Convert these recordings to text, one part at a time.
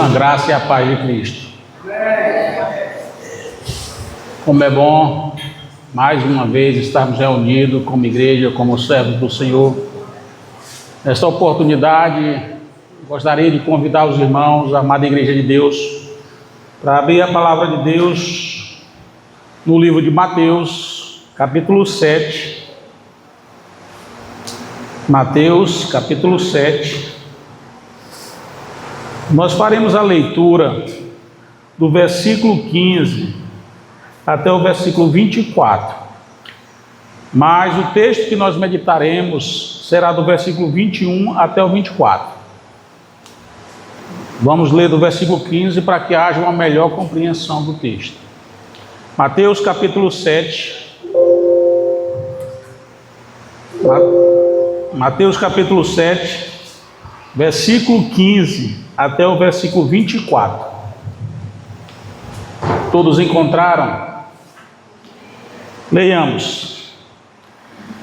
A graça e a paz de Cristo. Como é bom, mais uma vez, estarmos reunidos como igreja, como servos do Senhor. Nesta oportunidade, gostaria de convidar os irmãos, a amada Igreja de Deus, para abrir a palavra de Deus no livro de Mateus, capítulo 7. Mateus, capítulo 7. Nós faremos a leitura do versículo 15 até o versículo 24. Mas o texto que nós meditaremos será do versículo 21 até o 24. Vamos ler do versículo 15 para que haja uma melhor compreensão do texto. Mateus capítulo 7. Mateus capítulo 7, versículo 15 até o versículo 24. Todos encontraram? Leiamos.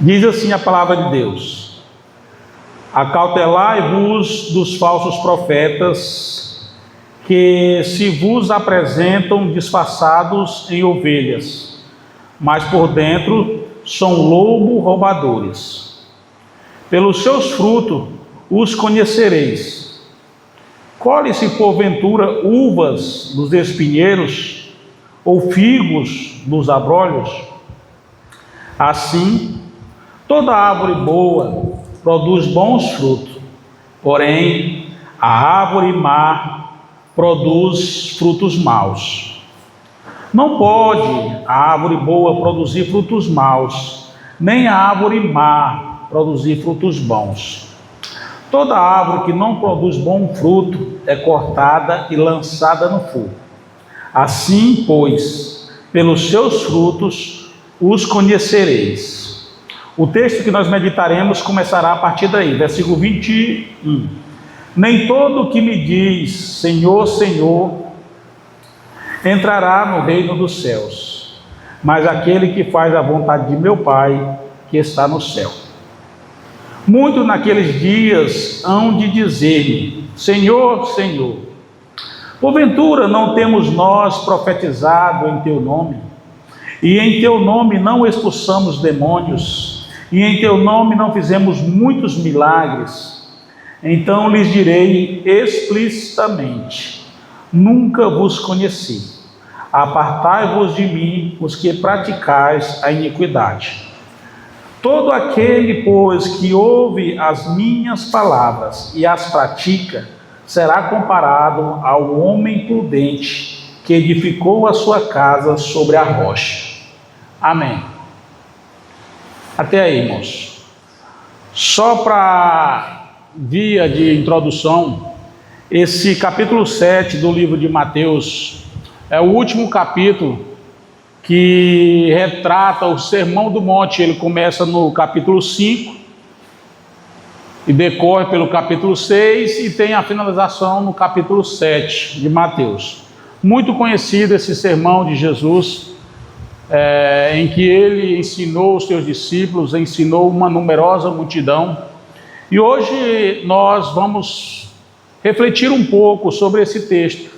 Diz assim a palavra de Deus: acautelai-vos dos falsos profetas, que se vos apresentam disfarçados em ovelhas, mas por dentro são lobos roubadores. Pelos seus frutos os conhecereis. Colhe-se porventura uvas dos espinheiros, ou figos dos abrolhos? Assim, toda árvore boa produz bons frutos, porém a árvore má produz frutos maus. Não pode a árvore boa produzir frutos maus, nem a árvore má produzir frutos bons. Toda árvore que não produz bom fruto é cortada e lançada no fogo. Assim, pois, pelos seus frutos os conhecereis. O texto que nós meditaremos começará a partir daí, versículo 21. Nem todo o que me diz Senhor, Senhor entrará no reino dos céus, mas aquele que faz a vontade de meu Pai que está no céu. Muitos naqueles dias hão de dizer-me: Senhor, Senhor, porventura não temos nós profetizado em teu nome, e em teu nome não expulsamos demônios, e em teu nome não fizemos muitos milagres? Então lhes direi explicitamente: nunca vos conheci. Apartai-vos de mim, os que praticais a iniquidade. Todo aquele, pois, que ouve as minhas palavras e as pratica, será comparado ao homem prudente que edificou a sua casa sobre a rocha. Amém. Até aí, irmãos. Só para via de introdução, esse capítulo 7 do livro de Mateus é o último capítulo que retrata o Sermão do Monte. Ele começa no capítulo 5 e decorre pelo capítulo 6 e tem a finalização no capítulo 7 de Mateus. Muito conhecido esse sermão de Jesus, em que ele ensinou os seus discípulos, ensinou uma numerosa multidão. E hoje nós vamos refletir um pouco sobre esse texto,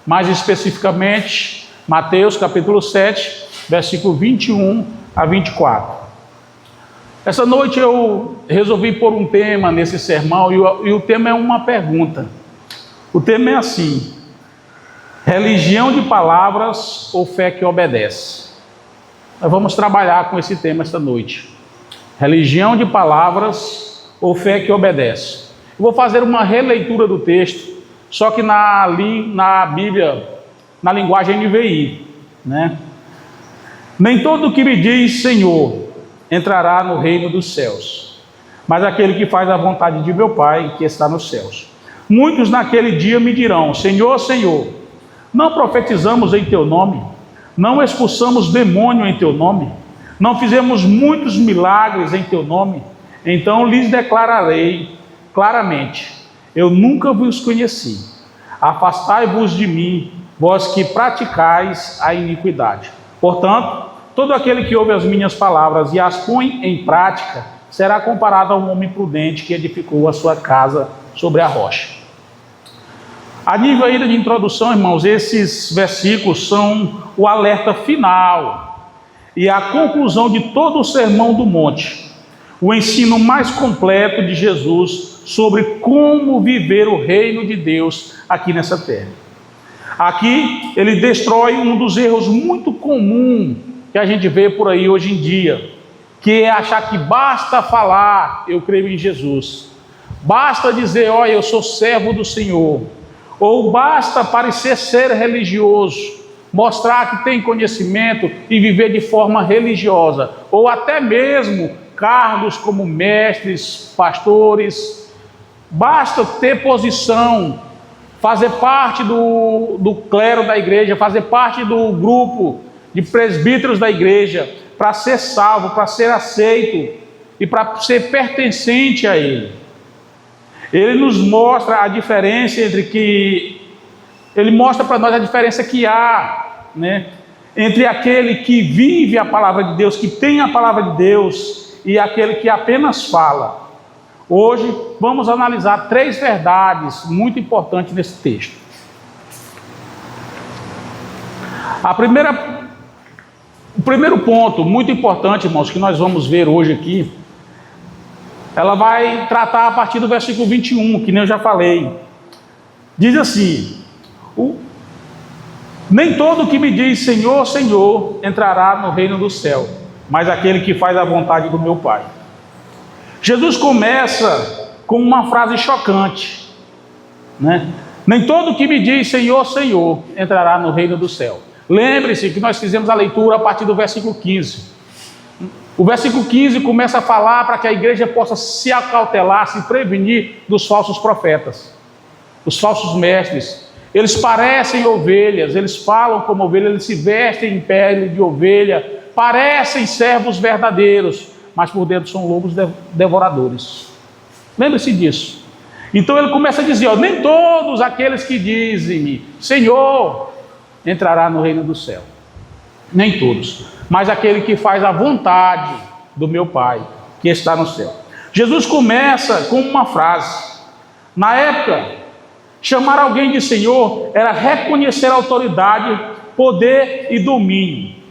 mais especificamente Mateus capítulo 7, versículo 21 a 24. Essa noite eu resolvi pôr um tema nesse sermão, e o tema é uma pergunta. O tema é assim: religião de palavras ou fé que obedece? Nós vamos trabalhar com esse tema esta noite. Religião de palavras ou fé que obedece? Eu vou fazer uma releitura do texto, só que na Bíblia, na linguagem NVI, né? Nem todo o que me diz Senhor entrará no reino dos céus, mas aquele que faz a vontade de meu Pai que está nos céus. Muitos naquele dia me dirão: Senhor, Senhor, não profetizamos em teu nome? Não expulsamos demônio em teu nome? Não fizemos muitos milagres em teu nome? Então lhes declararei claramente: eu nunca vos conheci. Afastai-vos de mim, vós que praticais a iniquidade. Portanto, todo aquele que ouve as minhas palavras e as põe em prática será comparado a um homem prudente que edificou a sua casa sobre a rocha. A nível ainda de introdução, irmãos, esses versículos são o alerta final e a conclusão de todo o Sermão do Monte, o ensino mais completo de Jesus sobre como viver o reino de Deus aqui nessa terra. Aqui ele destrói um dos erros muito comum que a gente vê por aí hoje em dia, que é achar que basta falar, eu creio em Jesus, basta dizer, olha, eu sou servo do Senhor, ou basta parecer ser religioso, mostrar que tem conhecimento e viver de forma religiosa, ou até mesmo cargos como mestres, pastores, basta ter posição, fazer parte do clero da igreja, fazer parte do grupo de presbíteros da igreja, para ser salvo, para ser aceito e para ser pertencente a Ele. Ele nos mostra a diferença Ele mostra para nós a diferença que há, né, entre aquele que vive a palavra de Deus, que tem a palavra de Deus, e aquele que apenas fala. Hoje vamos analisar 3 verdades muito importantes nesse texto. O primeiro ponto muito importante, irmãos, que nós vamos ver hoje aqui, ela vai tratar a partir do versículo 21, que nem eu já falei. Diz assim: nem todo que me diz Senhor, Senhor, entrará no reino do céu, mas aquele que faz a vontade do meu Pai. Jesus começa com uma frase chocante, né? Nem todo que me diz Senhor, Senhor, entrará no reino do céu. Lembre-se que nós fizemos a leitura a partir do versículo 15. O versículo 15 começa a falar para que a igreja possa se acautelar, se prevenir dos falsos profetas, dos falsos mestres. Eles parecem ovelhas, eles falam como ovelhas, eles se vestem em pele de ovelha, parecem servos verdadeiros, mas por dentro são lobos devoradores. Lembre-se disso. Então ele começa a dizer, nem todos aqueles que dizem Senhor entrará no reino do céu. Nem todos, mas aquele que faz a vontade do meu Pai, que está no céu. Jesus começa com uma frase. Na época, chamar alguém de Senhor era reconhecer a autoridade, poder e domínio.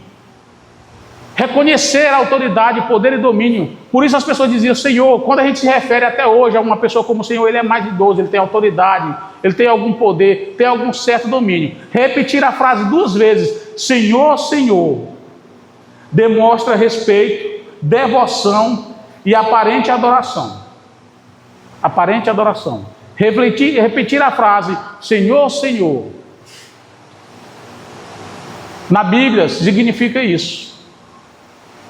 Reconhecer a autoridade, poder e domínio. Por isso as pessoas diziam Senhor. Quando a gente se refere até hoje a uma pessoa como Senhor, ele é mais idoso, ele tem autoridade, ele tem algum poder, tem algum certo domínio. Repetir a frase 2 vezes, Senhor, Senhor, demonstra respeito, devoção e aparente adoração. Aparente adoração. Repetir a frase Senhor, Senhor, na Bíblia significa isso.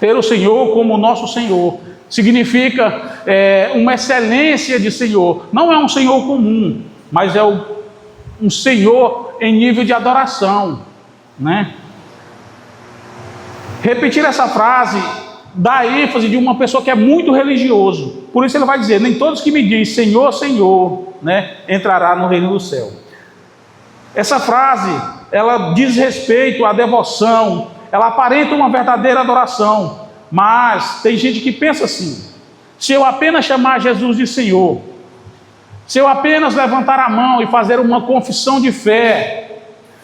Ter o Senhor como nosso Senhor significa uma excelência de Senhor. Não é um Senhor comum, mas é um Senhor em nível de adoração, né? Repetir essa frase dá ênfase de uma pessoa que é muito religioso. Por isso ele vai dizer, nem todos que me dizem Senhor, Senhor, né, entrará no reino do céu. Essa frase, ela diz respeito à devoção, ela aparenta uma verdadeira adoração, mas tem gente que pensa assim, se eu apenas chamar Jesus de Senhor, se eu apenas levantar a mão e fazer uma confissão de fé,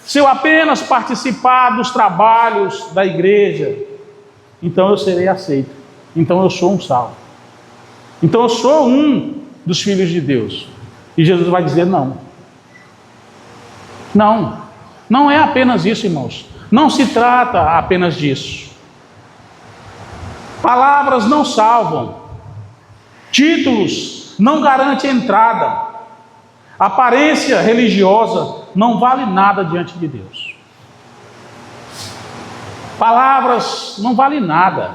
se eu apenas participar dos trabalhos da igreja, então eu serei aceito, então eu sou um salvo, então eu sou um dos filhos de Deus. E Jesus vai dizer não, não é apenas isso, irmãos. Não se trata apenas disso. Palavras não salvam. Títulos não garantem entrada. Aparência religiosa não vale nada diante de Deus. Palavras não valem nada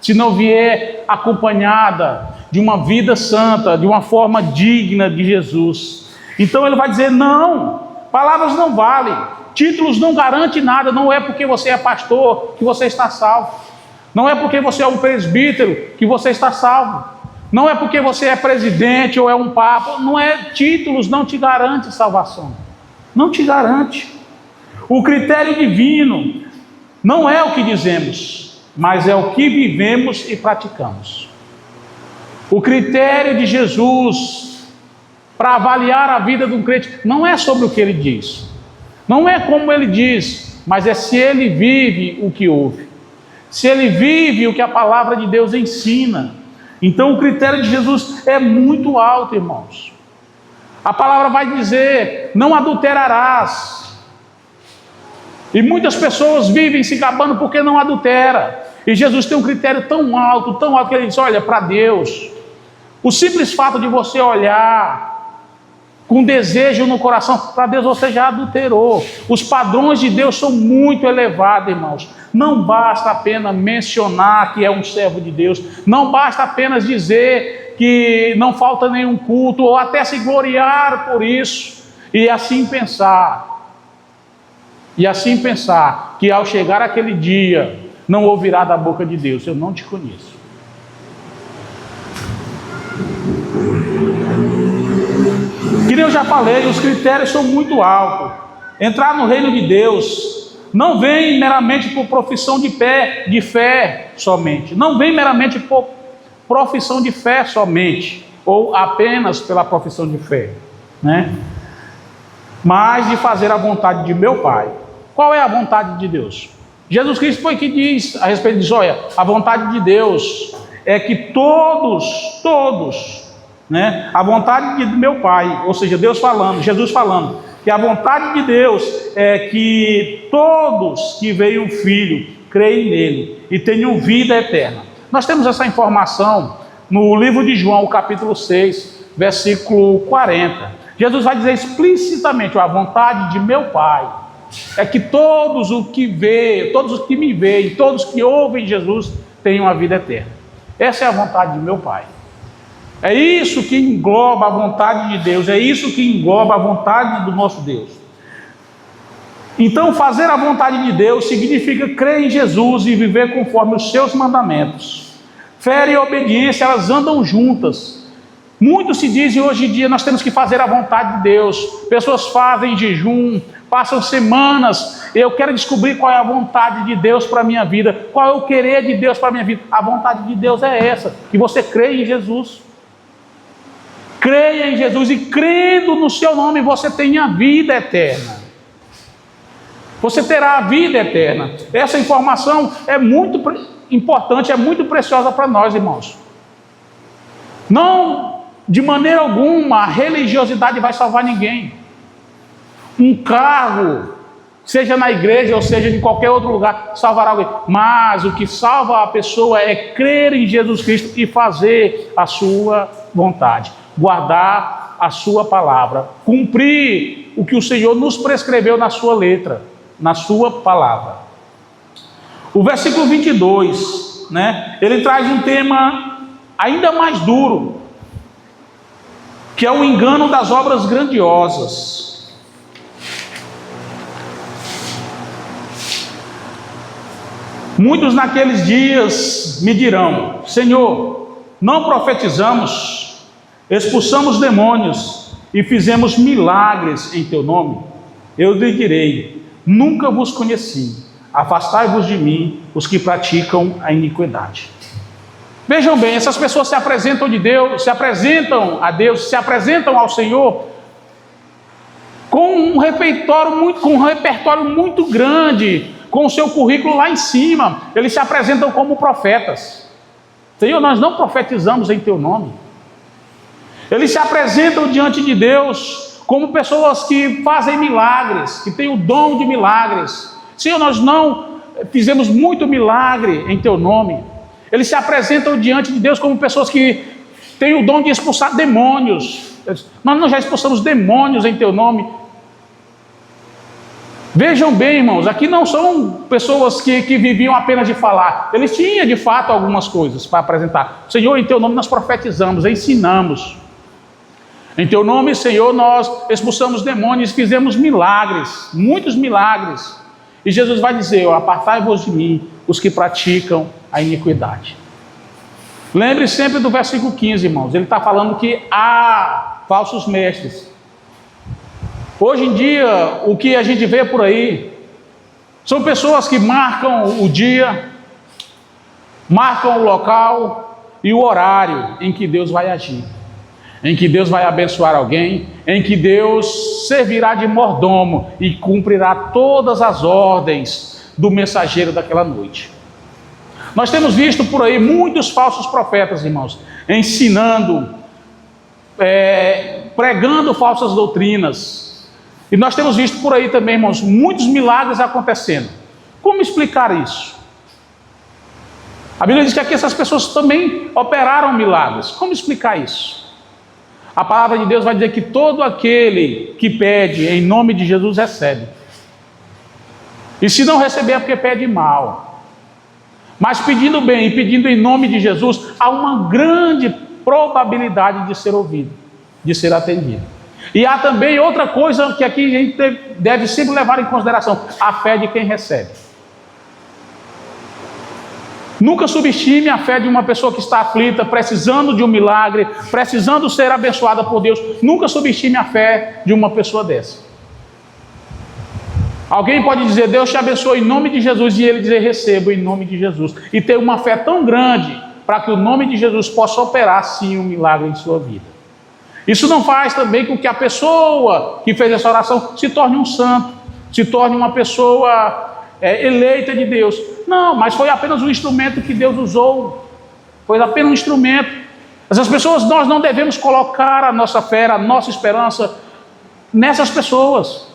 se não vier acompanhada de uma vida santa, de uma forma digna de Jesus. Então ele vai dizer não, palavras não valem. Títulos não garantem nada. Não é porque você é pastor que você está salvo. Não é porque você é um presbítero que você está salvo. Não é porque você é presidente ou é um papa. Não é, títulos não te garantem salvação. Não te garante. O critério divino não é o que dizemos, mas é o que vivemos e praticamos. O critério de Jesus para avaliar a vida de um crente, não é sobre o que ele diz, não é como ele diz, mas é se ele vive o que ouve, se ele vive o que a palavra de Deus ensina. Então o critério de Jesus é muito alto, irmãos. A palavra vai dizer: não adulterarás. E muitas pessoas vivem se gabando porque não adultera. E Jesus tem um critério tão alto, que ele diz: olha, para Deus, o simples fato de você olhar com desejo no coração, para Deus você já adulterou. Os padrões de Deus são muito elevados, irmãos. Não basta apenas mencionar que é um servo de Deus, não basta apenas dizer que não falta nenhum culto, ou até se gloriar por isso, e assim pensar que ao chegar aquele dia, não ouvirá da boca de Deus: eu não te conheço. Que eu já falei, os critérios são muito altos. Entrar no reino de Deus não vem meramente por profissão de fé somente. Não vem meramente por profissão de fé somente, ou apenas pela profissão de fé, né? Mas de fazer a vontade de meu Pai. Qual é a vontade de Deus? Jesus Cristo foi que diz a respeito disso: olha, a vontade de Deus é que todos, né? A vontade de meu Pai, ou seja, Deus falando, Jesus falando, que a vontade de Deus é que todos que veem o Filho creem nele e tenham vida eterna. Nós temos essa informação no livro de João, capítulo 6, versículo 40. Jesus vai dizer explicitamente: a vontade de meu Pai é que todos os que me veem, todos que ouvem Jesus tenham a vida eterna. Essa é a vontade de meu Pai. É isso que engloba a vontade de Deus, é isso que engloba a vontade do nosso Deus. Então, fazer a vontade de Deus significa crer em Jesus e viver conforme os seus mandamentos. Fé e obediência, elas andam juntas. Muito se diz hoje em dia: nós temos que fazer a vontade de Deus. Pessoas fazem jejum, passam semanas: eu quero descobrir qual é a vontade de Deus para a minha vida, qual é o querer de Deus para a minha vida. A vontade de Deus é essa, que você creia em Jesus. Creia em Jesus, e crendo no seu nome você tem a vida eterna. Você terá a vida eterna. Essa informação é muito importante, é muito preciosa para nós, irmãos. Não, de maneira alguma, a religiosidade vai salvar ninguém. Um cargo, seja na igreja ou seja em qualquer outro lugar, salvará alguém. Mas o que salva a pessoa é crer em Jesus Cristo e fazer a sua vontade, guardar a sua palavra, cumprir o que o Senhor nos prescreveu na sua letra, na sua palavra. O versículo 22, né, ele traz um tema ainda mais duro, que é o engano das obras grandiosas. Muitos naqueles dias me dirão: Senhor, não profetizamos, expulsamos demônios e fizemos milagres em teu nome? Eu lhe direi: nunca vos conheci, afastai-vos de mim, os que praticam a iniquidade. Vejam bem, essas pessoas se apresentam a Deus, se apresentam ao Senhor com um repertório muito grande, com o seu currículo lá em cima. Eles se apresentam como profetas. Senhor, nós não profetizamos em teu nome. Eles se apresentam diante de Deus como pessoas que fazem milagres, que têm o dom de milagres. Senhor, nós não fizemos muito milagre em teu nome. Eles se apresentam diante de Deus como pessoas que têm o dom de expulsar demônios. Nós já expulsamos demônios em teu nome. Vejam bem, irmãos, aqui não são pessoas que viviam apenas de falar. Eles tinham de fato algumas coisas para apresentar. Senhor, em teu nome nós profetizamos, ensinamos. Em teu nome, Senhor, nós expulsamos demônios, fizemos milagres, muitos milagres. E Jesus vai dizer: apartai-vos de mim, os que praticam a iniquidade. Lembre sempre do versículo 15, irmãos. Ele está falando que há falsos mestres. Hoje em dia, o que a gente vê por aí são pessoas que marcam o dia, marcam o local e o horário em que Deus vai agir. em que Deus vai abençoar alguém, em que Deus servirá de mordomo e cumprirá todas as ordens do mensageiro daquela noite. Nós temos visto por aí muitos falsos profetas, irmãos, ensinando, pregando falsas doutrinas. E nós temos visto por aí também, irmãos, muitos milagres acontecendo. Como explicar isso? A Bíblia diz que aqui essas pessoas também operaram milagres. Como explicar isso? A palavra de Deus vai dizer que todo aquele que pede em nome de Jesus recebe. E se não receber é porque pede mal. Mas pedindo bem e pedindo em nome de Jesus, há uma grande probabilidade de ser ouvido, de ser atendido. E há também outra coisa que aqui a gente deve sempre levar em consideração: a fé de quem recebe. Nunca subestime a fé de uma pessoa que está aflita, precisando de um milagre, precisando ser abençoada por Deus. Nunca subestime a fé de uma pessoa dessa. Alguém pode dizer, Deus te abençoe em nome de Jesus, e ele dizer, recebo em nome de Jesus. E ter uma fé tão grande para que o nome de Jesus possa operar sim um milagre em sua vida. Isso não faz também com que a pessoa que fez essa oração se torne um santo, se torne uma pessoa eleita de Deus. Não, mas foi apenas um instrumento que Deus usou. Foi apenas um instrumento. Essas pessoas, nós não devemos colocar a nossa fé, a nossa esperança nessas pessoas.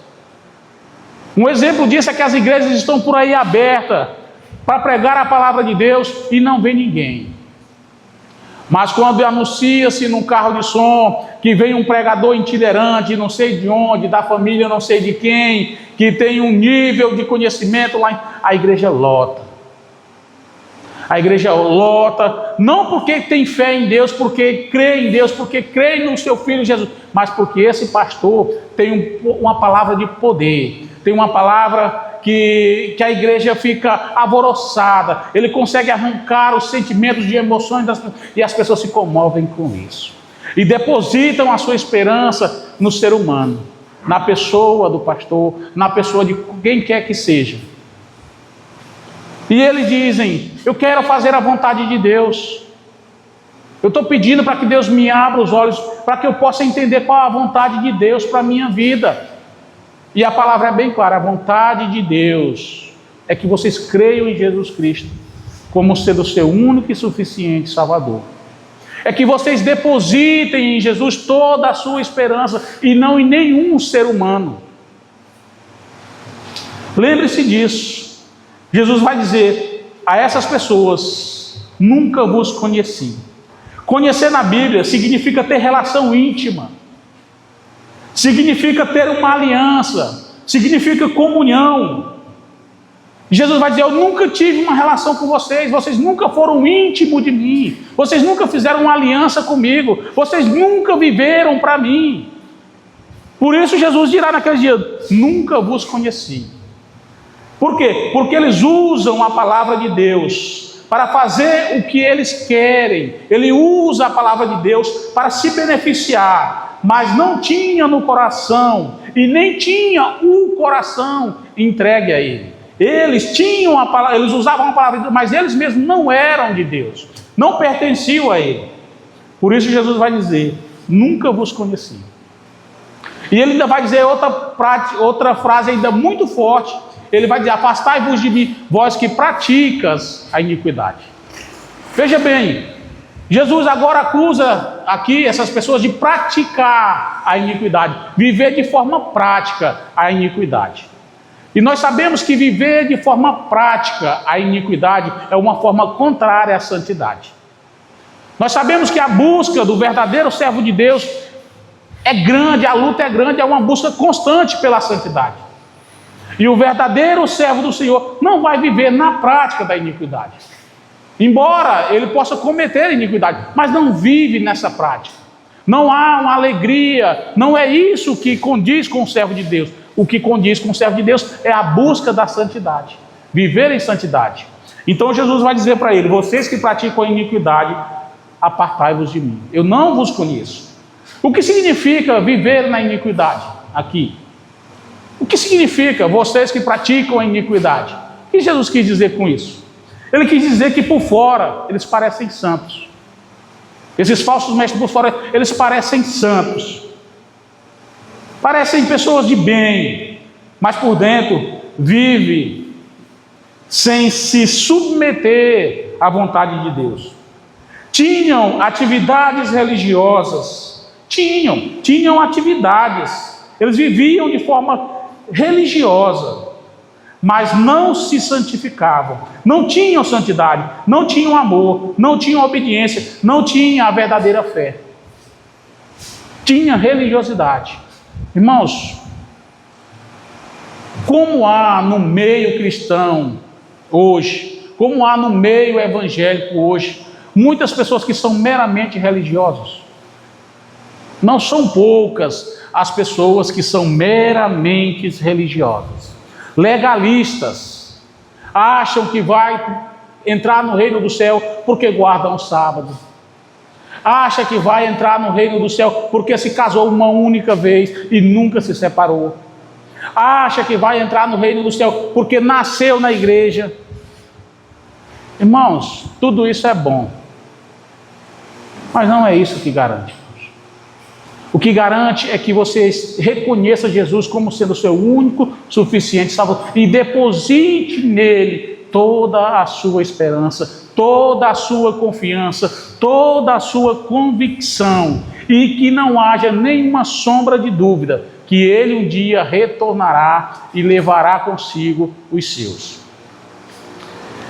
Um exemplo disso é que as igrejas estão por aí abertas para pregar a palavra de Deus e não vem ninguém. Mas quando anuncia-se num carro de som que vem um pregador itinerante, não sei de onde, da família não sei de quem, que tem um nível de conhecimento lá, a igreja lota. A igreja lota, não porque tem fé em Deus, porque crê em Deus, porque crê no seu Filho Jesus, mas porque esse pastor tem uma palavra de poder, tem uma palavra que a igreja fica alvoroçada, ele consegue arrancar os sentimentos de emoções das pessoas, e as pessoas se comovem com isso. E depositam a sua esperança no ser humano, na pessoa do pastor, na pessoa de quem quer que seja. E eles dizem, eu quero fazer a vontade de Deus. Eu estou pedindo para que Deus me abra os olhos, para que eu possa entender qual é a vontade de Deus para a minha vida. E a palavra é bem clara, a vontade de Deus é que vocês creiam em Jesus Cristo como sendo o seu único e suficiente Salvador. É que vocês depositem em Jesus toda a sua esperança e não em nenhum ser humano. Lembre-se disso. Jesus vai dizer a essas pessoas, nunca vos conheci. Conhecer na Bíblia significa ter relação íntima, significa ter uma aliança, significa comunhão. Jesus vai dizer, eu nunca tive uma relação com vocês, vocês nunca foram íntimos de mim, vocês nunca fizeram uma aliança comigo, vocês nunca viveram para mim. Por isso Jesus dirá naquele dia, nunca vos conheci. Por quê? Porque eles usam a palavra de Deus para fazer o que eles querem. Ele usa a palavra de Deus para se beneficiar, mas não tinha no coração e nem tinha o coração entregue a ele. Eles tinham a palavra, eles usavam a palavra de Deus, mas eles mesmos não eram de Deus, não pertenciam a ele. Por isso Jesus vai dizer, nunca vos conheci. E ele ainda vai dizer outra frase ainda muito forte. Ele vai dizer, afastai-vos de mim, vós que praticas a iniquidade. Veja bem, Jesus agora acusa aqui essas pessoas de praticar a iniquidade, viver de forma prática a iniquidade. E nós sabemos que viver de forma prática a iniquidade é uma forma contrária à santidade. Nós sabemos que a busca do verdadeiro servo de Deus é grande, a luta é grande, é uma busca constante pela santidade. E o verdadeiro servo do Senhor não vai viver na prática da iniquidade. Embora ele possa cometer iniquidade, mas não vive nessa prática. Não há uma alegria, não é isso que condiz com o servo de Deus. O que condiz com o servo de Deus é a busca da santidade, viver em santidade. Então Jesus vai dizer para ele, vocês que praticam a iniquidade, apartai-vos de mim, eu não vos conheço. O que significa viver na iniquidade aqui? O que significa vocês que praticam a iniquidade? O que Jesus quis dizer com isso? Ele quis dizer que por fora eles parecem santos. Esses falsos mestres por fora, eles parecem santos, parecem pessoas de bem, mas por dentro vive sem se submeter à vontade de Deus. Tinham atividades religiosas, tinham atividades, eles viviam de forma religiosa, mas não se santificavam, não tinham santidade, não tinham amor, não tinham obediência, não tinham a verdadeira fé, tinha religiosidade. Irmãos, como há no meio cristão hoje, como há no meio evangélico hoje, muitas pessoas que são meramente religiosas. Não são poucas as pessoas que são meramente religiosas, legalistas, acham que vai entrar no reino do céu porque guardam o sábado, acha que vai entrar no reino do céu porque se casou uma única vez e nunca se separou, acha que vai entrar no reino do céu porque nasceu na igreja. Irmãos, tudo isso é bom, mas não é isso que garante. O que garante é que você reconheça Jesus como sendo o seu único, suficiente Salvador e deposite nele toda a sua esperança, toda a sua confiança, toda a sua convicção, e que não haja nenhuma sombra de dúvida que ele um dia retornará e levará consigo os seus.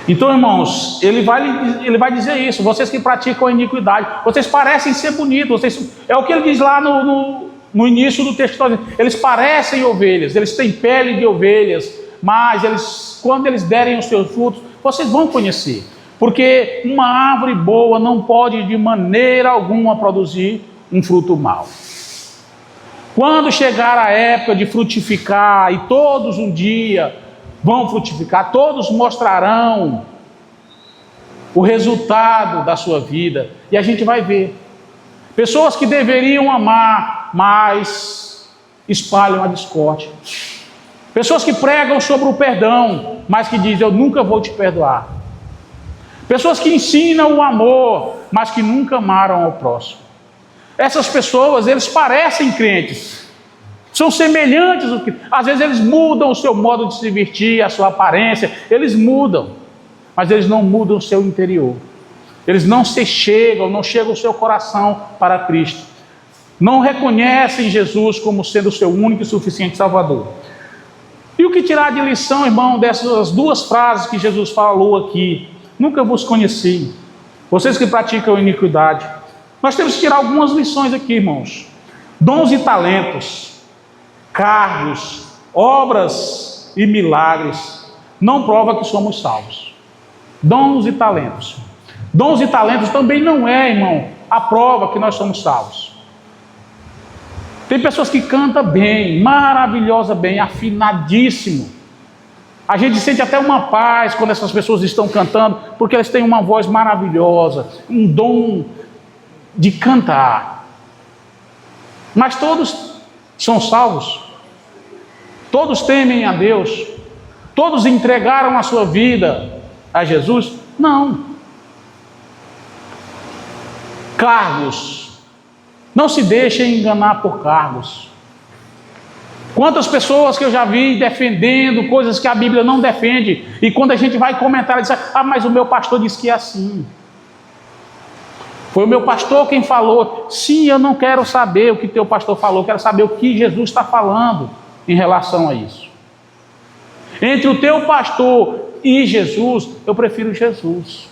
Então, irmãos, ele vai dizer isso: vocês que praticam a iniquidade, vocês parecem ser bonitos, é o que ele diz lá no início do texto, eles parecem ovelhas, eles têm pele de ovelhas, mas quando eles derem os seus frutos, vocês vão conhecer, porque uma árvore boa não pode de maneira alguma produzir um fruto mau. Quando chegar a época de frutificar, e todos um dia vão frutificar, todos mostrarão o resultado da sua vida, e a gente vai ver pessoas que deveriam amar, mas espalham a discórdia, pessoas que pregam sobre o perdão, mas que dizem: eu nunca vou te perdoar, pessoas que ensinam o amor, mas que nunca amaram ao próximo. Essas pessoas, eles parecem crentes, são semelhantes, às vezes eles mudam o seu modo de se vestir, a sua aparência, eles mudam, mas eles não mudam o seu interior, eles não chegam o seu coração para Cristo, não reconhecem Jesus como sendo o seu único e suficiente Salvador. E o que tirar de lição, irmão, dessas duas frases que Jesus falou aqui? Nunca vos conheci, vocês que praticam iniquidade. Nós temos que tirar algumas lições aqui, irmãos. Dons e talentos, cargos, obras e milagres não prova que somos salvos. Dons e talentos. Dons e talentos também não é, irmão, a prova que nós somos salvos. Tem pessoas que cantam bem, maravilhosa bem, afinadíssimo. A gente sente até uma paz quando essas pessoas estão cantando, porque elas têm uma voz maravilhosa, um dom de cantar. Mas todos são salvos? Todos temem a Deus? Todos entregaram a sua vida a Jesus? Não. Cargos. Não se deixem enganar por cargos. Quantas pessoas que eu já vi defendendo coisas que a Bíblia não defende, e quando a gente vai comentar, diz: ah, mas o meu pastor disse que é assim. Foi o meu pastor quem falou. Sim, eu não quero saber o que teu pastor falou, eu quero saber o que Jesus está falando em relação a isso. Entre o teu pastor e Jesus, eu prefiro Jesus.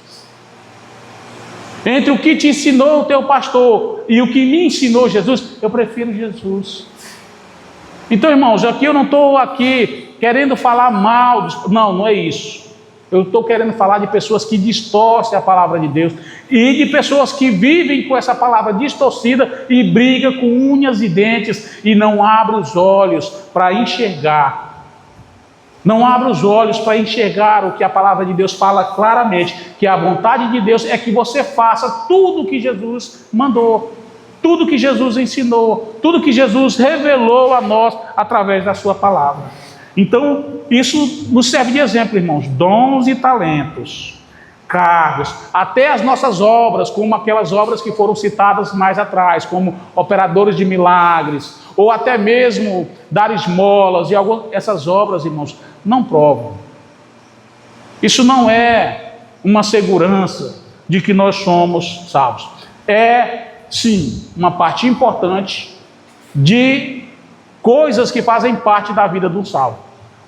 Entre o que te ensinou o teu pastor e o que me ensinou Jesus, eu prefiro Jesus. Então, irmãos, aqui eu não estou querendo falar mal, não é isso. Eu estou querendo falar de pessoas que distorcem a palavra de Deus, e de pessoas que vivem com essa palavra distorcida e brigam com unhas e dentes e não abrem os olhos para enxergar. Não abrem os olhos para enxergar o que a palavra de Deus fala claramente, que a vontade de Deus é que você faça tudo o que Jesus mandou, tudo que Jesus ensinou, tudo que Jesus revelou a nós através da sua palavra. Então, isso nos serve de exemplo, irmãos. Dons e talentos, cargos, até as nossas obras, como aquelas obras que foram citadas mais atrás, como operadores de milagres, ou até mesmo dar esmolas, e essas obras, irmãos, não provam. Isso não é uma segurança de que nós somos salvos. É, sim, uma parte importante de coisas que fazem parte da vida de um salvo.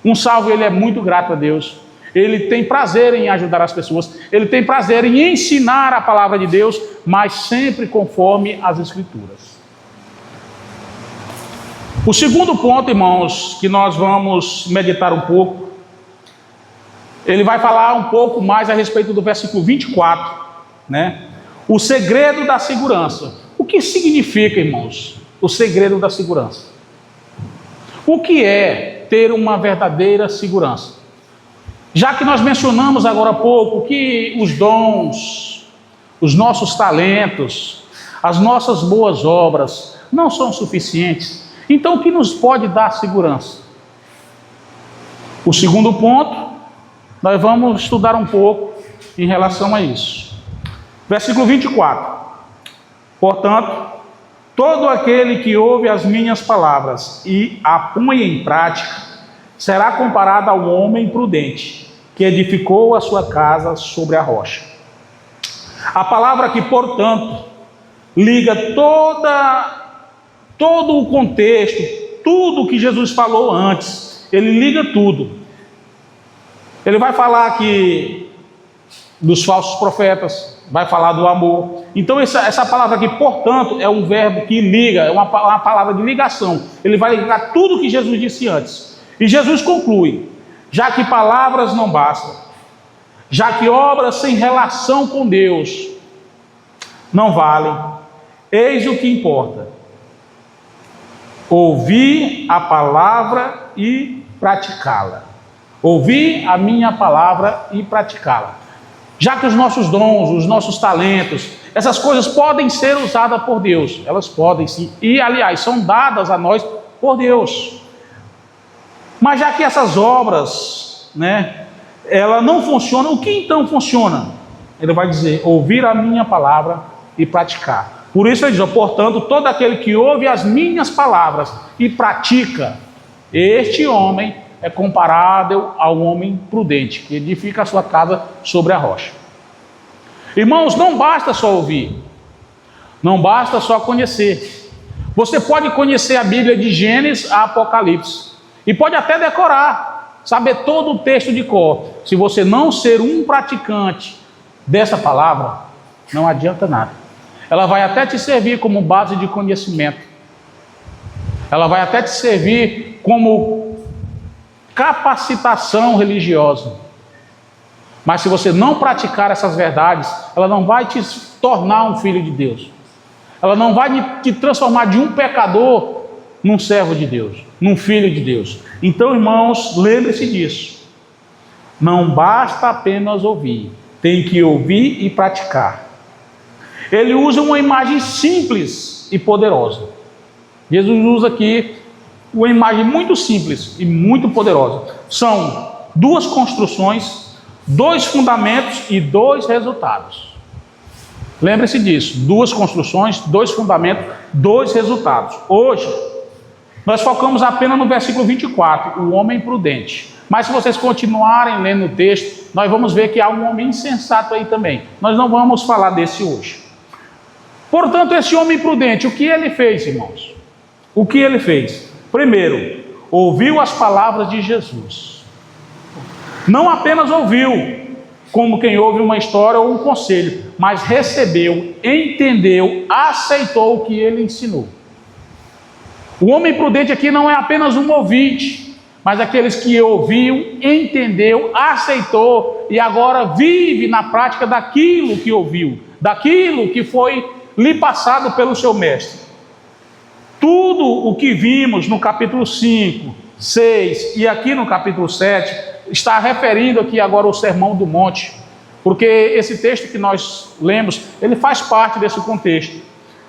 Um salvo, ele é muito grato a Deus. Ele tem prazer em ajudar as pessoas. Ele tem prazer em ensinar a palavra de Deus, mas sempre conforme as Escrituras. O segundo ponto, irmãos, que nós vamos meditar um pouco, ele vai falar um pouco mais a respeito do versículo 24, né? O segredo da segurança. O que significa, irmãos, o segredo da segurança? O que é ter uma verdadeira segurança? Já que nós mencionamos agora há pouco que os dons, os nossos talentos, as nossas boas obras não são suficientes, então o que nos pode dar segurança? O segundo ponto, nós vamos estudar um pouco em relação a isso. Versículo 24. Portanto, todo aquele que ouve as minhas palavras e a põe em prática, será comparado ao homem prudente, que edificou a sua casa sobre a rocha. A palavra que, portanto, liga todo o contexto, tudo que Jesus falou antes, ele liga tudo. Ele vai falar aqui dos falsos profetas, vai falar do amor. Então essa palavra aqui, portanto, é um verbo que liga, é uma palavra de ligação. Ele vai ligar tudo o que Jesus disse antes. E Jesus conclui: já que palavras não bastam, já que obras sem relação com Deus não valem, eis o que importa: ouvir a palavra e praticá-la. Ouvir a minha palavra e praticá-la. Já que os nossos dons, os nossos talentos, essas coisas podem ser usadas por Deus, elas podem sim, e aliás, são dadas a nós por Deus. Mas já que essas obras, ela não funcionam, o que então funciona? Ele vai dizer: ouvir a minha palavra e praticar. Por isso ele diz: portanto, todo aquele que ouve as minhas palavras e pratica, este homem é comparável ao homem prudente, que edifica a sua casa sobre a rocha. Irmãos, não basta só ouvir, não basta só conhecer. Você pode conhecer a Bíblia de Gênesis a Apocalipse, e pode até decorar, saber todo o texto de cor. Se você não ser um praticante dessa palavra, não adianta nada. Ela vai até te servir como base de conhecimento. Ela vai até te servir como capacitação religiosa. Mas se você não praticar essas verdades, ela não vai te tornar um filho de Deus. Ela não vai te transformar de um pecador num servo de Deus, num filho de Deus. Então, irmãos, lembre-se disso. Não basta apenas ouvir, tem que ouvir e praticar. Ele usa uma imagem simples e poderosa. Jesus usa aqui uma imagem muito simples e muito poderosa. São duas construções, dois fundamentos e dois resultados. Lembre-se disso: duas construções, dois fundamentos, dois resultados. Hoje, nós focamos apenas no versículo 24, o homem prudente. Mas se vocês continuarem lendo o texto, nós vamos ver que há um homem insensato aí também. Nós não vamos falar desse hoje. Portanto, esse homem prudente, o que ele fez, irmãos? O que ele fez? Primeiro, ouviu as palavras de Jesus. Não apenas ouviu, como quem ouve uma história ou um conselho, mas recebeu, entendeu, aceitou o que ele ensinou. O homem prudente aqui não é apenas um ouvinte, mas aqueles que ouviu, entendeu, aceitou e agora vive na prática daquilo que ouviu, daquilo que foi lhe passado pelo seu mestre. Tudo o que vimos no capítulo 5, 6 e aqui no capítulo 7 está referindo aqui agora ao Sermão do Monte, porque esse texto que nós lemos, ele faz parte desse contexto,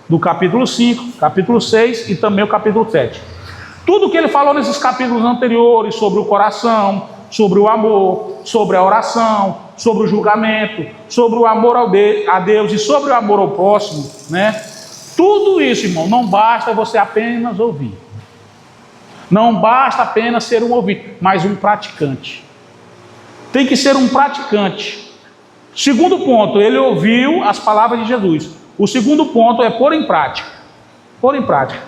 do capítulo 5, capítulo 6 e também o capítulo 7. Tudo que ele falou nesses capítulos anteriores sobre o coração, sobre o amor, sobre a oração, sobre o julgamento, sobre o amor a Deus e sobre o amor ao próximo, né? Tudo isso, irmão, não basta você apenas ouvir. Não basta apenas ser um ouvinte, mas um praticante. Tem que ser um praticante. Segundo ponto, ele ouviu as palavras de Jesus. O segundo ponto é pôr em prática. Pôr em prática.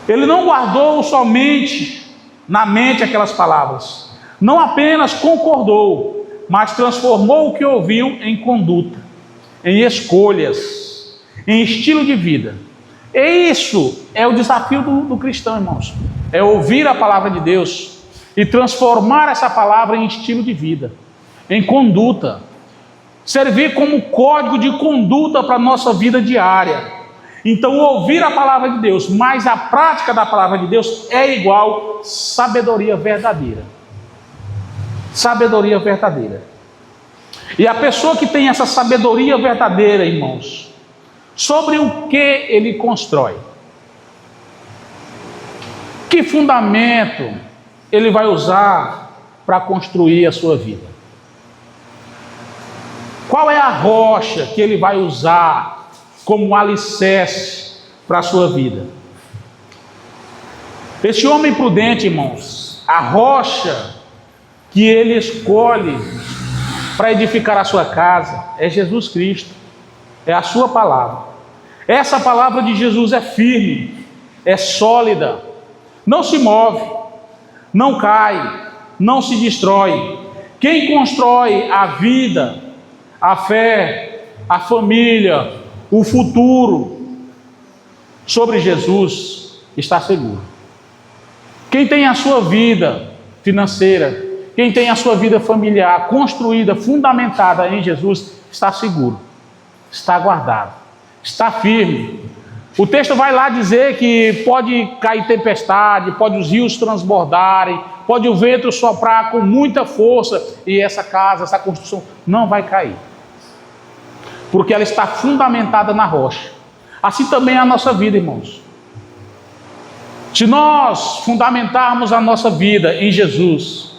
Ele não guardou somente na mente aquelas palavras. Não apenas concordou, mas transformou o que ouviu em conduta, em escolhas, em estilo de vida. E isso é o desafio do cristão, irmãos. É ouvir a palavra de Deus e transformar essa palavra em estilo de vida, em conduta. Servir como código de conduta para a nossa vida diária. Então, ouvir a palavra de Deus, mas a prática da palavra de Deus é igual sabedoria verdadeira. Sabedoria verdadeira. E a pessoa que tem essa sabedoria verdadeira, irmãos, sobre o que ele constrói? Que fundamento ele vai usar para construir a sua vida? Qual é a rocha que ele vai usar como alicerce para a sua vida? Esse homem prudente, irmãos, a rocha que ele escolhe para edificar a sua casa é Jesus Cristo, é a sua palavra. Essa palavra de Jesus é firme, é sólida, não se move, não cai, não se destrói. Quem constrói a vida, a fé, a família, o futuro sobre Jesus está seguro. Quem tem a sua vida financeira, quem tem a sua vida familiar construída, fundamentada em Jesus, está seguro, está guardado, está firme. O texto vai lá dizer que pode cair tempestade, pode os rios transbordarem, pode o vento soprar com muita força e essa casa, essa construção não vai cair, porque ela está fundamentada na rocha. Assim também é a nossa vida, irmãos. Se nós fundamentarmos a nossa vida em Jesus,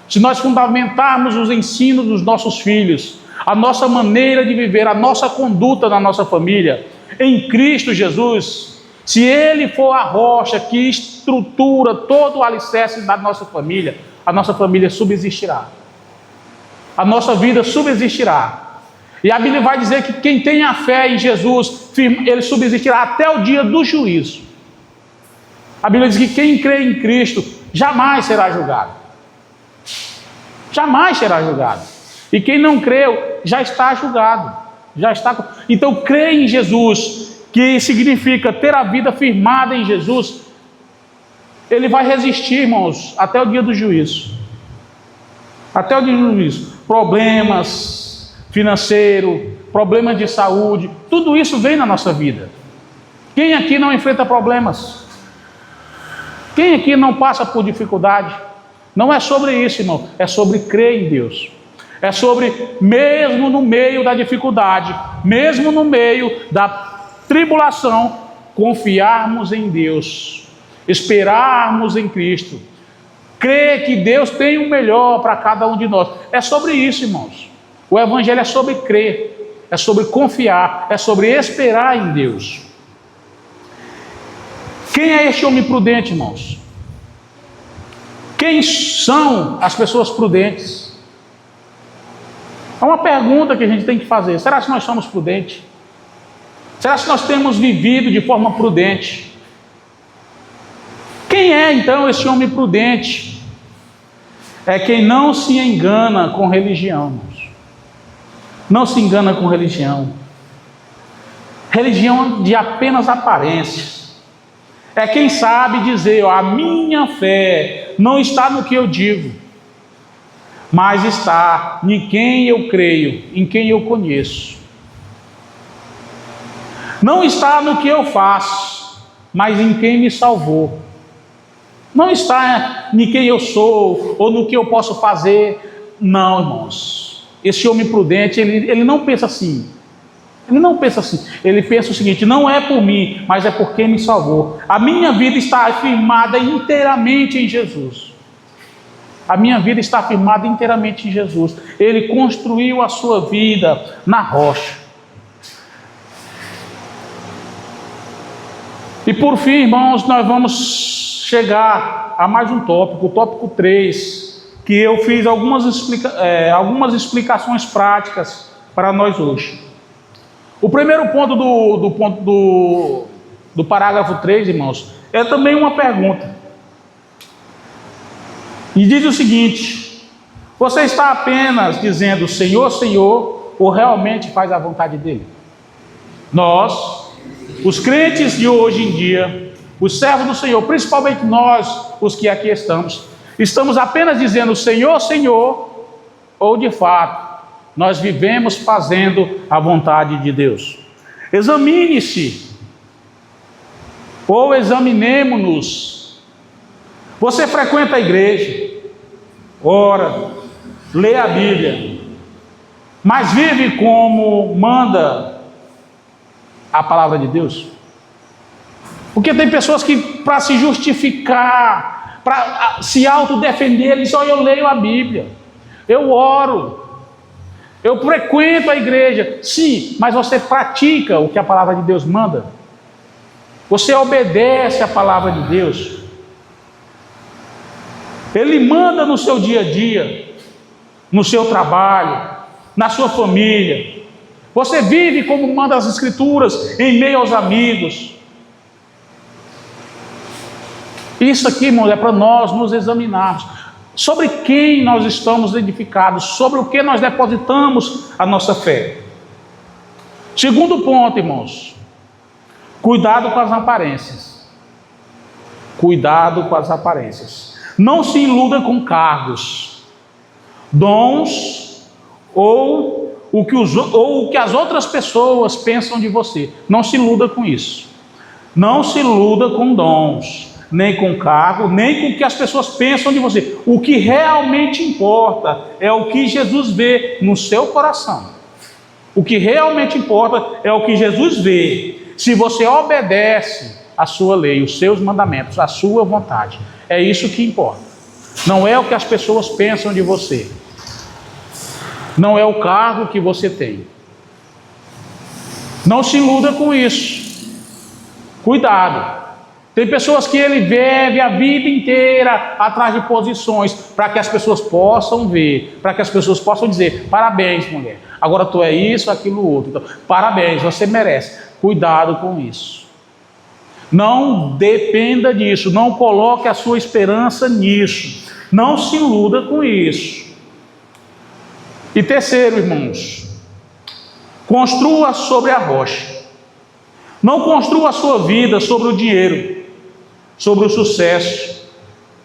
se nós fundamentarmos os ensinos dos nossos filhos, a nossa maneira de viver, a nossa conduta na nossa família, em Cristo Jesus, se Ele for a rocha que estrutura todo o alicerce da nossa família, a nossa família subsistirá. A nossa vida subsistirá. E a Bíblia vai dizer que quem tem a fé em Jesus, ele subsistirá até o dia do juízo. A Bíblia diz que quem crê em Cristo jamais será julgado. Jamais será julgado. E quem não creu já está julgado. Já está. Então, crer em Jesus, que significa ter a vida firmada em Jesus, ele vai resistir, irmãos, até o dia do juízo. Até o dia do juízo. Problemas financeiros, problemas de saúde, tudo isso vem na nossa vida. Quem aqui não enfrenta problemas? Quem aqui não passa por dificuldade? Não é sobre isso, irmão, é sobre crer em Deus. É sobre, mesmo no meio da dificuldade, mesmo no meio da tribulação, confiarmos em Deus, esperarmos em Cristo, crer que Deus tem o melhor para cada um de nós. É sobre isso, irmãos. O Evangelho é sobre crer, é sobre confiar, é sobre esperar em Deus. Quem é este homem prudente, irmãos? Quem são as pessoas prudentes? É uma pergunta que a gente tem que fazer. Será que nós somos prudentes? Será que nós temos vivido de forma prudente? Quem é então esse homem prudente? É quem não se engana com religião, irmãos. Não se engana com religião. Religião de apenas aparências. É quem sabe dizer, ó, a minha fé não está no que eu digo, mas está em quem eu creio, em quem eu conheço. Não está no que eu faço, mas em quem me salvou. Não está em quem eu sou, ou no que eu posso fazer. Não, irmãos. Esse homem prudente, ele não pensa assim. Ele não pensa assim. Ele pensa o seguinte: não é por mim, mas é por quem me salvou. A minha vida está firmada inteiramente em Jesus. A minha vida está firmada inteiramente em Jesus. Ele construiu a sua vida na rocha. E por fim, irmãos, nós vamos chegar a mais um tópico, o tópico 3, que eu fiz algumas explicações práticas para nós hoje. O primeiro ponto do parágrafo 3, irmãos, é também uma pergunta. E diz o seguinte: você está apenas dizendo Senhor, Senhor, ou realmente faz a vontade dele? Nós, os crentes de hoje em dia, os servos do Senhor, principalmente nós, os que aqui estamos apenas dizendo Senhor, Senhor, ou de fato, nós vivemos fazendo a vontade de Deus? Examine-se, ou examinemo-nos. Você frequenta a igreja, ora, lê a Bíblia, mas vive como manda a palavra de Deus? Porque tem pessoas que, para se justificar, para se autodefender, eles dizem: eu leio a Bíblia, eu oro, eu frequento a igreja. Sim, mas você pratica o que a palavra de Deus manda? Você obedece a palavra de Deus? Ele manda no seu dia a dia, no seu trabalho, na sua família. Você vive como manda as Escrituras, em meio aos amigos. Isso aqui, irmão, é para nós nos examinarmos. Sobre quem nós estamos edificados, sobre o que nós depositamos a nossa fé. Segundo ponto, irmãos, cuidado com as aparências. Cuidado com as aparências. Não se iluda com cargos, dons ou o que as outras pessoas pensam de você. Não se iluda com isso. Não se iluda com dons, nem com cargo, nem com o que as pessoas pensam de você. O que realmente importa é o que Jesus vê no seu coração. O que realmente importa é o que Jesus vê. Se você obedece a sua lei, os seus mandamentos, a sua vontade. É isso que importa. Não é o que as pessoas pensam de você. Não é o cargo que você tem. Não se iluda com isso. Cuidado. Tem pessoas que ele vive a vida inteira atrás de posições, para que as pessoas possam ver, para que as pessoas possam dizer: parabéns, mulher, agora tu é isso, aquilo, outro. Então, parabéns, você merece. Cuidado com isso. Não dependa disso, não coloque a sua esperança nisso, não se iluda com isso. E terceiro, irmãos, construa sobre a rocha. Não construa a sua vida sobre o dinheiro, sobre o sucesso,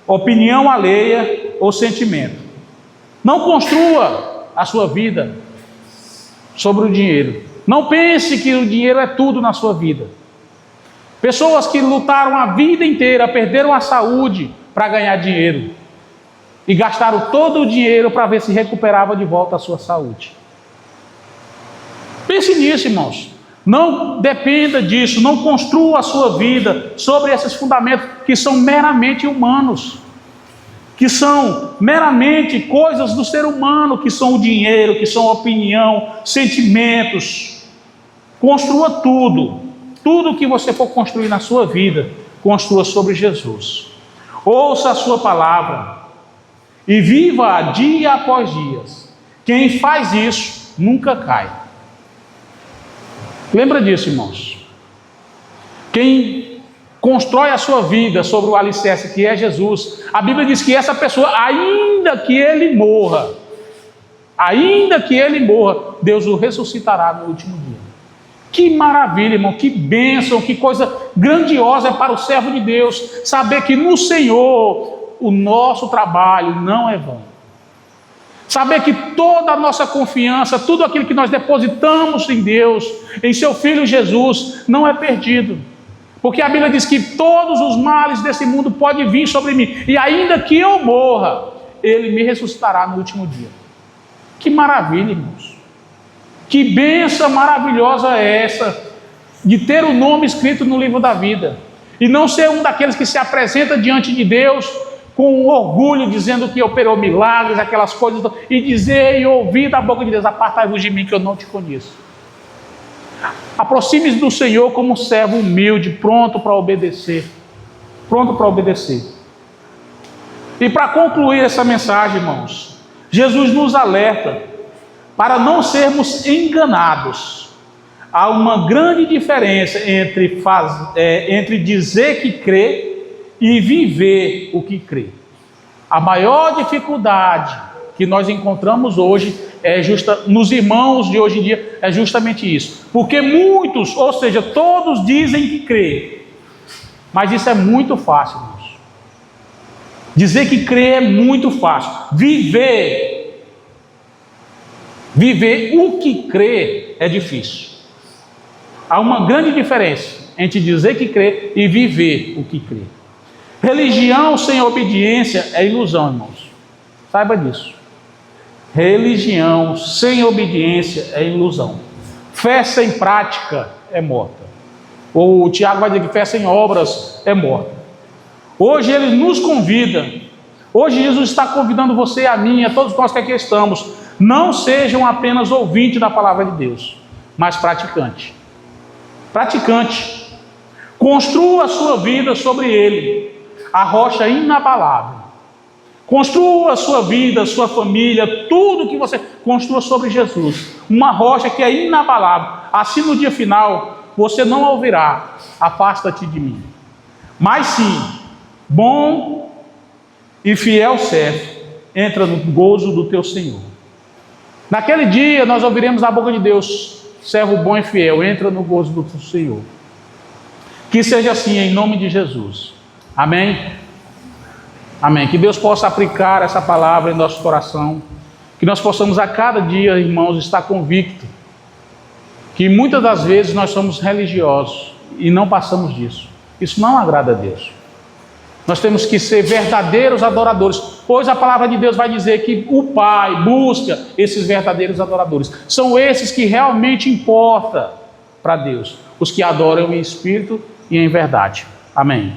opinião alheia ou sentimento. Não construa a sua vida sobre o dinheiro. Não pense que o dinheiro é tudo na sua vida. Pessoas que lutaram a vida inteira, perderam a saúde para ganhar dinheiro e gastaram todo o dinheiro para ver se recuperava de volta a sua saúde. Pense nisso, irmãos. Não dependa disso, não construa a sua vida sobre esses fundamentos que são meramente humanos, que são meramente coisas do ser humano, que são o dinheiro, que são a opinião, sentimentos. Construa tudo que você for construir na sua vida, construa sobre Jesus. Ouça a sua palavra e viva dia após dia. Quem faz isso nunca cai. Lembra disso, irmãos. Quem constrói a sua vida sobre o alicerce que é Jesus, a Bíblia diz que essa pessoa, ainda que ele morra, Deus o ressuscitará no último dia. Que maravilha, irmão, que bênção, que coisa grandiosa é para o servo de Deus saber que no Senhor o nosso trabalho não é vão. Saber que toda a nossa confiança, tudo aquilo que nós depositamos em Deus, em seu Filho Jesus, não é perdido. Porque a Bíblia diz que todos os males desse mundo podem vir sobre mim, e ainda que eu morra, Ele me ressuscitará no último dia. Que maravilha, irmãos. Que bênção maravilhosa é essa, de ter o nome escrito no livro da vida, e não ser um daqueles que se apresenta diante de Deus com orgulho, dizendo que operou milagres, aquelas coisas, e dizer e ouvir da boca de Deus: apartai-vos de mim, que eu não te conheço. Aproxime-se do Senhor como um servo humilde, pronto para obedecer. Pronto para obedecer. E para concluir essa mensagem, irmãos, Jesus nos alerta para não sermos enganados. Há uma grande diferença entre dizer que crê e viver o que crê. A maior dificuldade que nós encontramos hoje nos irmãos de hoje em dia é justamente isso. Porque muitos, ou seja, todos dizem que crê, mas isso é muito fácil, irmãos. Dizer que crê é muito fácil. Viver o que crê é difícil. Há uma grande diferença entre dizer que crê e viver o que crê. Religião sem obediência é ilusão, irmãos. Saiba disso. Religião sem obediência é ilusão. Fé sem prática é morta. Ou o Tiago vai dizer que fé sem obras é morta. Hoje ele nos convida. Hoje Jesus está convidando você, a mim, a todos nós que aqui estamos. Não sejam apenas ouvintes da palavra de Deus, mas praticante. Praticante. Construa a sua vida sobre ele, a rocha inabalável. Construa a sua vida, a sua família, tudo que você construa sobre Jesus. Uma rocha que é inabalável. Assim, no dia final, você não ouvirá: afasta-te de mim. Mas sim, bom e fiel servo, entra no gozo do teu Senhor. Naquele dia nós ouviremos da boca de Deus: servo bom e fiel, entra no gozo do teu Senhor. Que seja assim em nome de Jesus. Amém? Amém. Que Deus possa aplicar essa palavra em nosso coração. Que nós possamos a cada dia, irmãos, estar convictos que muitas das vezes nós somos religiosos e não passamos disso. Isso não agrada a Deus. Nós temos que ser verdadeiros adoradores, pois a palavra de Deus vai dizer que o Pai busca esses verdadeiros adoradores. São esses que realmente importa para Deus, os que adoram em espírito e em verdade. Amém.